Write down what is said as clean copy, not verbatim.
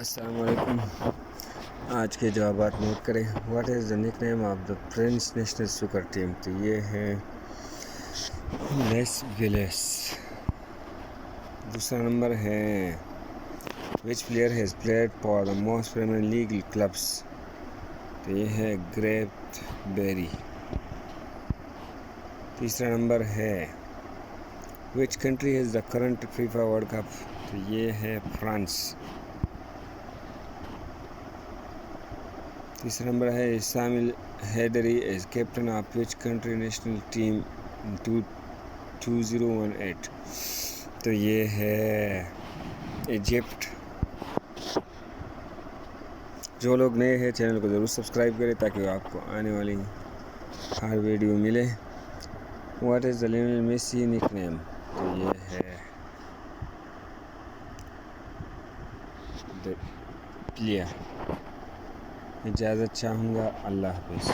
السلام علیکم. آج کے جوابات نوٹ کریں. What is the nickname of the French national soccer team? تو یہ ہے لیس ویلیس. دوسرا نمبر ہے which player has played for the most Premier League clubs? تو یہ ہے گریت بیری. تیسرا نمبر ہے which country is the current FIFA World Cup? تو یہ ہے فرانس. تیسرا نمبر ہے سامل حیدری is captain of which country national team 2018؟ تو یہ ہے ایجپٹ. جو لوگ نئے ہیں چینل کو ضرور سبسکرائب کریں تاکہ آپ کو آنے والی ہر ویڈیو ملے. What is the Lionel Messi nickname? تو یہ ہے دا پلیئر. اجازت چاہوں گا. اللہ حافظ.